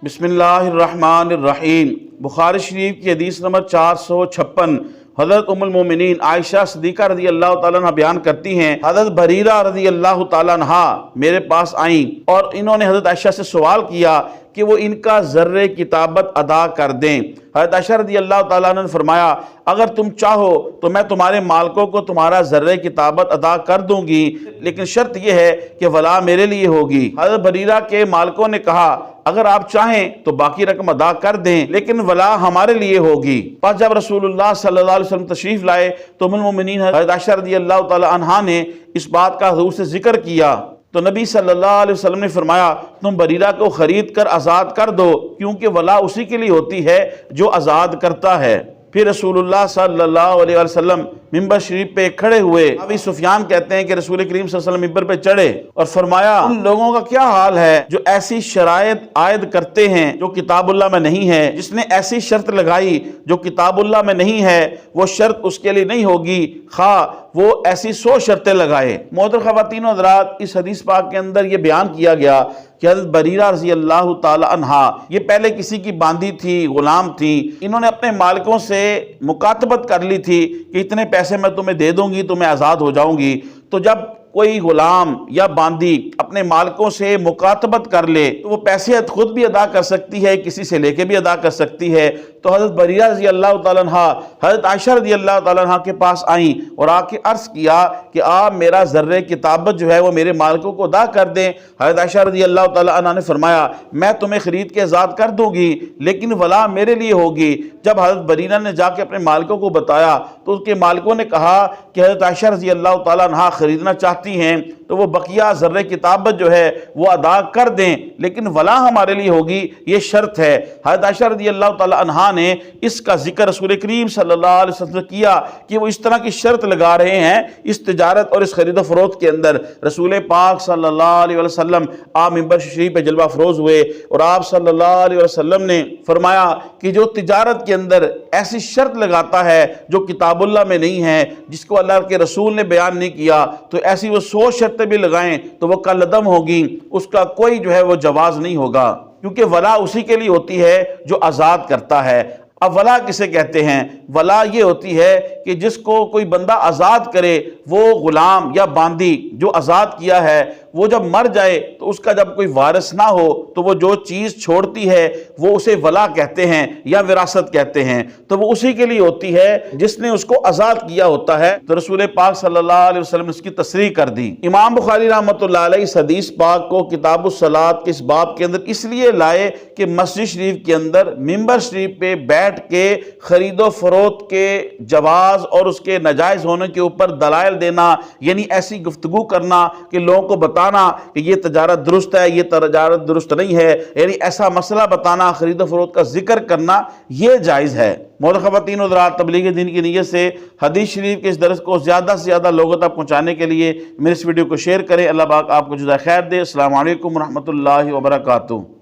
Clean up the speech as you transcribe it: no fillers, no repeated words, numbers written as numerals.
بسم اللہ الرحمن الرحیم۔ بخاری شریف کی حدیث نمبر 456۔ حضرت ام المومنین عائشہ صدیقہ رضی اللہ تعالیٰ عنہ بیان کرتی ہیں، حضرت بریرہ رضی اللہ تعالیٰ عنہ میرے پاس آئیں اور انہوں نے حضرت عائشہ سے سوال کیا کہ وہ ان کا ذرے کتابت ادا کر دیں۔ حضرت عائشہ رضی اللہ تعالیٰ عنہ نے فرمایا، اگر تم چاہو تو میں تمہارے مالکوں کو تمہارا ذرے کتابت ادا کر دوں گی، لیکن شرط یہ ہے کہ ولا میرے لیے ہوگی۔ حضرت بریرہ کے مالکوں نے کہا، اگر آپ چاہیں تو باقی رقم ادا کر دیں، لیکن ولا ہمارے لیے ہوگی۔ پس جب رسول اللہ صلی اللہ علیہ وسلم تشریف لائے تو ام المومنین حضرت عائشہ رضی اللہ تعالی عنہا نے اس بات کا حضور سے ذکر کیا تو نبی صلی اللہ علیہ وسلم نے فرمایا، تم بریرہ کو خرید کر آزاد کر دو، کیونکہ ولا اسی کے لیے ہوتی ہے جو آزاد کرتا ہے۔ پھر رسول اللہ صلی اللہ علیہ وسلم ممبر شریف پہ کھڑے ہوئے۔ ابی سفیان کہتے ہیں کہ رسول کریم صلی اللہ علیہ وسلم ممبر پہ چڑھے اور فرمایا، ان لوگوں کا کیا حال ہے جو ایسی شرائط عائد کرتے ہیں جو کتاب اللہ میں نہیں ہے۔ جس نے ایسی شرط لگائی جو کتاب اللہ میں نہیں ہے، وہ شرط اس کے لیے نہیں ہوگی، خواہ وہ ایسی 100 شرطیں لگائے۔ محترم خواتین و حضرات، اس حدیث پاک کے اندر یہ بیان کیا گیا کہ حضرت بریرہ رضی اللہ تعالی عنہا یہ پہلے کسی کی باندی تھی، غلام تھی۔ انہوں نے اپنے مالکوں سے مکاتبت کر لی تھی کہ اتنے پیسے میں تمہیں دے دوں گی تو میں آزاد ہو جاؤں گی۔ تو جب کوئی غلام یا باندی اپنے مالکوں سے مکاتبت کر لے تو وہ پیسے خود بھی ادا کر سکتی ہے، کسی سے لے کے بھی ادا کر سکتی ہے۔ تو حضرت بریرہ رضی اللہ تعالیٰ عنہ حضرت عائشہ رضی اللہ تعالیٰ عنہ کے پاس آئیں اور آ کے عرض کیا کہ آپ میرا ذرے کتابت جو ہے وہ میرے مالکوں کو ادا کر دیں۔ حضرت عائشہ رضی اللہ تعالیٰ عنہ نے فرمایا، میں تمہیں خرید کے آزاد کر دوں گی، لیکن ولا میرے لیے ہوگی۔ جب حضرت بریرہ نے جا کے اپنے مالکوں کو بتایا تو اس کے مالکوں نے کہا کہ حضرت عائشہ رضی اللہ تعالیٰ عنہ خریدنا چاہتی ہیں تو وہ بقیہ ذرے کتابت جو ہے وہ ادا کر دیں، لیکن ولا ہمارے لیے ہوگی، یہ شرط ہے۔ حضرت عائشہ رضی اللہ تعالیٰ عنہ نے اس کا ذکر رسول کریم صلی اللہ علیہ وسلم سے کیا کہ وہ اس طرح کی شرط لگا رہے ہیں اس تجارت اور اس خرید و فروخت کے اندر۔ رسول پاک صلی اللہ علیہ وسلم آپ ممبر شریف پہ جلوہ افروز ہوئے اور آپ صلی اللہ علیہ وسلم نے فرمایا کہ جو تجارت کے اندر ایسی شرط لگاتا ہے جو کتاب اللہ میں نہیں ہے، جس کو اللہ کے رسول نے بیان نہیں کیا، تو ایسی وہ 100 شرطیں بھی لگائیں تو وہ کل عدم ہوگی، اس کا کوئی جو ہے وہ جواز نہیں ہوگا، کیونکہ ولا اسی کے لیے ہوتی ہے جو آزاد کرتا ہے۔ اب ولا کسے کہتے ہیں؟ ولا یہ ہوتی ہے کہ جس کو کوئی بندہ آزاد کرے، وہ غلام یا باندی جو آزاد کیا ہے وہ جب مر جائے تو اس کا جب کوئی وارث نہ ہو تو وہ جو چیز چھوڑتی ہے وہ اسے ولا کہتے ہیں یا وراثت کہتے ہیں، تو وہ اسی کے لیے ہوتی ہے جس نے اس کو آزاد کیا ہوتا ہے۔ تو رسول پاک صلی اللہ علیہ وسلم نے اس کی تصریح کر دی۔ امام بخاری رحمۃ اللہ علیہ اس حدیث پاک کو کتاب الصلاۃ کے اس باب کے اندر اس لیے لائے کہ مسجد شریف کے اندر ممبر شریف پہ بیٹھ کے خرید و فروخت کے جواز اور اس کے ناجائز ہونے کے اوپر دلائل دینا، یعنی ایسی گفتگو کرنا کہ لوگوں کو بتانا کہ یہ تجارت درست ہے، یہ تجارت درست نہیں ہے، یعنی ایسا مسئلہ بتانا، خرید و فروخت کا ذکر کرنا، یہ جائز ہے۔ محترم خواتین و حضرات، تبلیغ دین کی نیت سے حدیث شریف کے اس درس کو زیادہ سے زیادہ لوگوں تک پہنچانے کے لیے میرے اس ویڈیو کو شیئر کریں۔ اللہ پاک آپ کو جزائے خیر دے۔ السلام علیکم ورحمۃ اللہ وبرکاتہ۔